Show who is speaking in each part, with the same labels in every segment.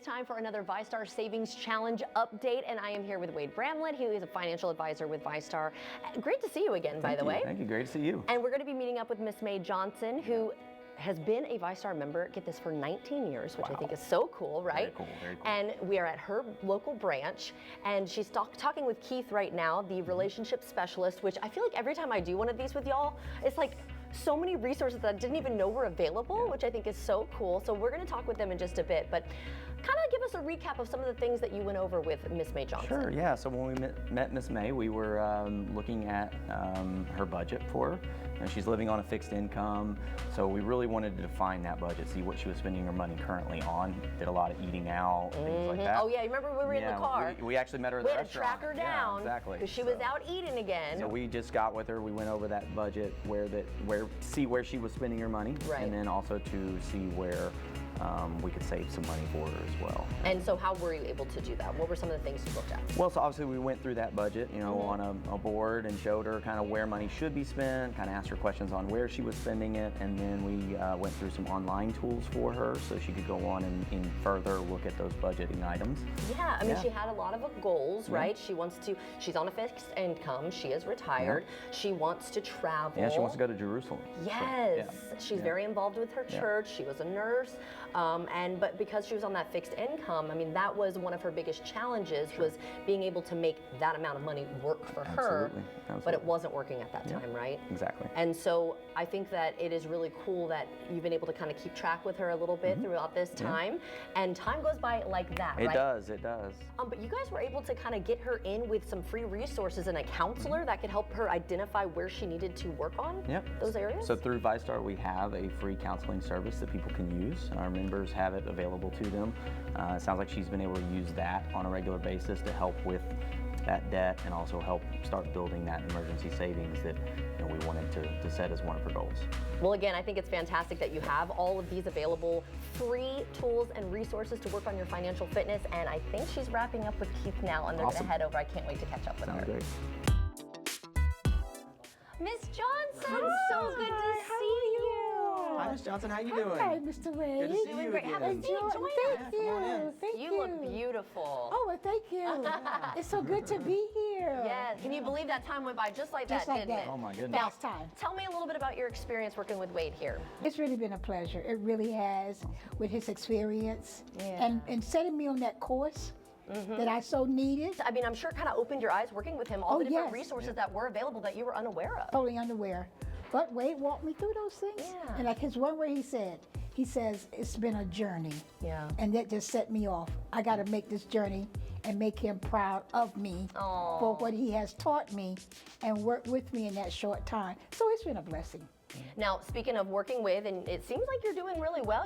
Speaker 1: It's time for another VyStar Savings Challenge update, and I am here with Wade Bramlett. He is a financial advisor with VyStar. Great to see you again, by the way.
Speaker 2: Thank you. Great to see you.
Speaker 1: And we're going to be meeting up with Miss May Johnson, who has been a VyStar member, get this, for 19 years, which I think is so cool, right?
Speaker 2: Very cool, very cool.
Speaker 1: And we are at her local branch, and she's talking with Keith right now, the relationship specialist, which I feel like every time I do one of these with y'all, it's like so many resources that I didn't even know were available, which I think is so cool. So we're going to talk with them in just a bit, but kind of give us a recap of some of the things that you went over with Miss May Johnson.
Speaker 2: Sure, yeah. So when we met Miss May, we were looking at her budget for her. And she's living on a fixed income, so we really wanted to define that budget, see what she was spending her money currently on. Did a lot of eating out, things like that.
Speaker 1: Oh yeah, you remember we were in the car?
Speaker 2: We actually met her at the restaurant.
Speaker 1: We had to track her down,
Speaker 2: exactly,
Speaker 1: because she was out eating again.
Speaker 2: So we just got with her. We went over that budget, see where she was spending her money, and then also to see where we could save some money for her as well.
Speaker 1: And so how were you able to do that? What were some of the things you looked at?
Speaker 2: Well, so obviously we went through that budget, you know, on a board, and showed her kind of where money should be spent, kind of asked her questions on where she was spending it, and then we went through some online tools for her so she could go on and further look at those budgeting items.
Speaker 1: Yeah, I mean, she had a lot of goals, right? She's on a fixed income, she is retired, she wants to travel.
Speaker 2: Yeah, she wants to go to Jerusalem.
Speaker 1: Yes, so, she's very involved with her church, she was a nurse. But because she was on that fixed income, I mean, that was one of her biggest challenges, was being able to make that amount of money work for her, but it wasn't working at that time, right?
Speaker 2: Exactly.
Speaker 1: And so I think that it is really cool that you've been able to kind of keep track with her a little bit throughout this time, and time goes by like that, right?
Speaker 2: It does, it does.
Speaker 1: But you guys were able to kind of get her in with some free resources and a counselor that could help her identify where she needed to work on those areas?
Speaker 2: So through VyStar, we have a free counseling service that people can use. Our members have it available to them. It sounds like she's been able to use that on a regular basis to help with that debt, and also help start building that emergency savings that we wanted to set as one of her goals.
Speaker 1: Well, again, I think it's fantastic that you have all of these available free tools and resources to work on your financial fitness, and I think she's wrapping up with Keith now, and they're going to head over. I can't wait to catch up with her.
Speaker 2: Great.
Speaker 1: Miss Johnson, so good to see you.
Speaker 2: Hi, Miss Johnson. How you doing?
Speaker 3: Hi, Mr. Wade.
Speaker 2: Good to see you
Speaker 1: Great. Have a
Speaker 2: again.
Speaker 1: seat. Join us.
Speaker 3: Thank you. Thank you.
Speaker 1: You look beautiful.
Speaker 3: Oh, well, thank you. It's so good to be here.
Speaker 1: Yes. Can you believe that time went by just like
Speaker 3: Just
Speaker 1: that,
Speaker 3: like
Speaker 1: didn't
Speaker 3: that.
Speaker 1: it?
Speaker 2: Oh my goodness.
Speaker 1: Now,
Speaker 3: Fast time.
Speaker 1: tell me a little bit about your experience working with Wade here.
Speaker 3: It's really been a pleasure. It really has, with his experience and setting me on that course that I so needed.
Speaker 1: I mean, I'm sure it kind of opened your eyes working with him, all the different resources that were available that you were unaware of.
Speaker 3: Totally unaware. But Wade walked me through those things.
Speaker 1: Yeah.
Speaker 3: And like his one word he says, it's been a journey.
Speaker 1: Yeah.
Speaker 3: And that just set me off. I got to make this journey and make him proud of me for what he has taught me and worked with me in that short time. So it's been a blessing.
Speaker 1: Now, speaking of working with, and it seems like you're doing really well.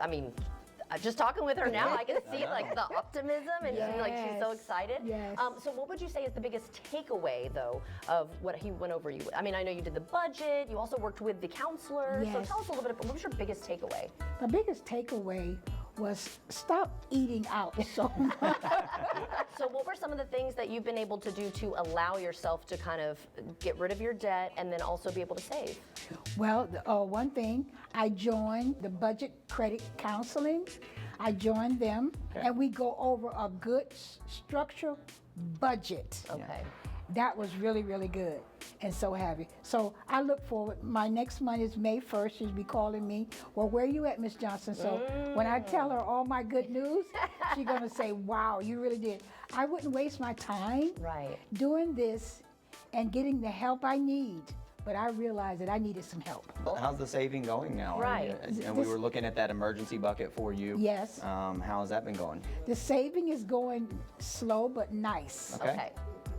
Speaker 1: I mean, just talking with her now, I can see like the optimism, and like she's so excited.
Speaker 3: Yes.
Speaker 1: So what would you say is the biggest takeaway, though, of what he went over you with? I mean, I know you did the budget. You also worked with the counselor. So tell us a little bit about, what was your biggest takeaway?
Speaker 3: My biggest takeaway was stop eating out so much.
Speaker 1: So what were some of the things that you've been able to do to allow yourself to kind of get rid of your debt and then also be able to save?
Speaker 3: Well, one thing, I joined the budget credit counseling. I joined them, and we go over a good structured budget.
Speaker 1: Okay.
Speaker 3: That was really, really good and so happy. So I look forward. My next month is May 1st. She'll be calling me. Well, where are you at, Miss Johnson? So when I tell her all my good news, she's going to say, wow, you really did. I wouldn't waste my time doing this and getting the help I need. But I realized that I needed some help.
Speaker 2: How's the saving going now?
Speaker 1: Right.
Speaker 2: And we were looking at that emergency bucket for you.
Speaker 3: Yes.
Speaker 2: How has that been going?
Speaker 3: The saving is going slow but nice.
Speaker 1: Okay.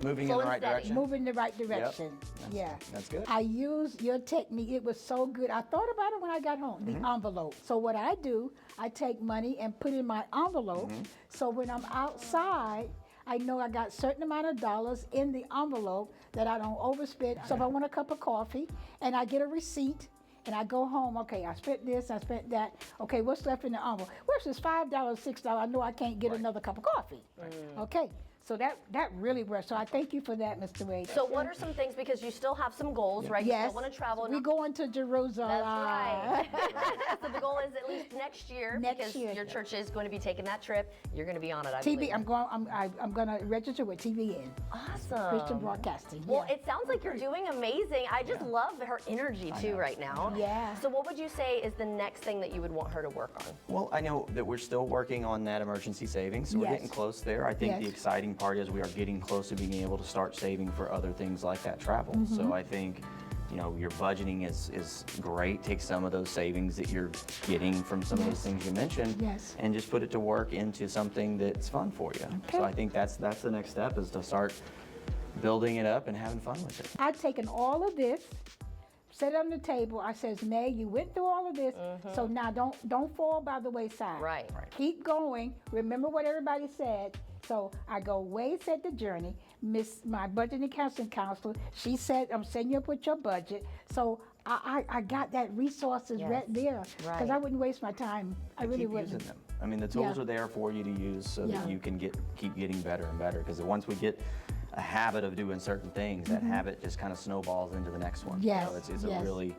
Speaker 2: Moving in the right direction?
Speaker 3: Moving in the right direction.
Speaker 2: That's good.
Speaker 3: I used your technique. It was so good. I thought about it when I got home, the envelope. So what I do, I take money and put in my envelope. So when I'm outside, I know I got a certain amount of dollars in the envelope that I don't overspend. So if I want a cup of coffee and I get a receipt and I go home, okay, I spent this, I spent that. Okay, what's left in the envelope? Where's this $5, $6? I know I can't get another cup of coffee. Okay, So that really works. So I thank you for that, Mr. Wade.
Speaker 1: So what are some things, because you still have some goals, right? You
Speaker 3: Yes.
Speaker 1: still want to travel.
Speaker 3: We're going to Jerusalem.
Speaker 1: That's right. So the goal is at least next year,
Speaker 3: Next
Speaker 1: because
Speaker 3: year.
Speaker 1: your church is going to be taking that trip. You're going to be on it, I
Speaker 3: TV.
Speaker 1: believe.
Speaker 3: I'm going to register with TVN,
Speaker 1: Awesome.
Speaker 3: Christian Broadcasting.
Speaker 1: Well,
Speaker 3: yeah.
Speaker 1: it sounds like you're doing amazing. I just love her energy too right now.
Speaker 3: Yeah.
Speaker 1: So what would you say is the next thing that you would want her to work on?
Speaker 2: Well, I know that we're still working on that emergency savings, so we're
Speaker 3: Yes.
Speaker 2: getting close there. I think
Speaker 3: Yes.
Speaker 2: the exciting part is we are getting close to being able to start saving for other things like that travel.
Speaker 3: Mm-hmm.
Speaker 2: So I think, you know, your budgeting is great. Take some of those savings that you're getting from some of those things you mentioned,
Speaker 3: Yes.
Speaker 2: and just put it to work into something that's fun for you. So
Speaker 3: Okay.
Speaker 2: I think that's the next step, is to start building it up and having fun with it.
Speaker 3: I've taken all of this, set it on the table. I says, May, you went through all of this, so now don't fall by the wayside.
Speaker 1: Right.
Speaker 3: Keep going. Remember what everybody said. So I go, Wade said the journey. My budget and counseling counselor, she said, I'm setting you up with your budget. So I got that resources
Speaker 1: Yes.
Speaker 3: right there, because
Speaker 1: Right.
Speaker 3: I wouldn't waste my time. I really
Speaker 2: Keep
Speaker 3: wouldn't.
Speaker 2: using them. I mean, the tools
Speaker 3: Yeah.
Speaker 2: are there for you to use so
Speaker 3: Yeah.
Speaker 2: that you can keep getting better and better. Because once we get a habit of doing certain things, that habit just kind of snowballs into the next one.
Speaker 3: Yes,
Speaker 2: So it's
Speaker 3: yes.
Speaker 2: a really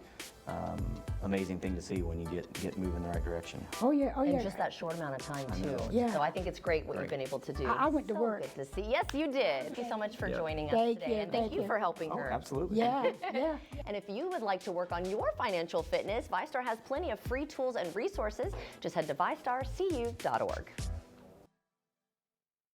Speaker 2: amazing thing to see when you get moving in the right direction.
Speaker 3: Oh yeah, oh
Speaker 1: In
Speaker 3: yeah.
Speaker 1: just that short amount of time too.
Speaker 3: Yeah.
Speaker 1: So I think it's great what you've been able to do.
Speaker 3: I went to
Speaker 1: So
Speaker 3: work.
Speaker 1: Good to see. Yes, you did. Thank you so much for
Speaker 2: Yeah.
Speaker 1: joining us
Speaker 3: Thank
Speaker 1: today.
Speaker 3: you,
Speaker 1: And thank
Speaker 3: thank
Speaker 1: you
Speaker 3: you.
Speaker 1: for helping
Speaker 2: Oh,
Speaker 1: her.
Speaker 2: absolutely.
Speaker 3: Yeah, yeah.
Speaker 1: And if you would like to work on your financial fitness, VyStar has plenty of free tools and resources. Just head to vystarcu.org.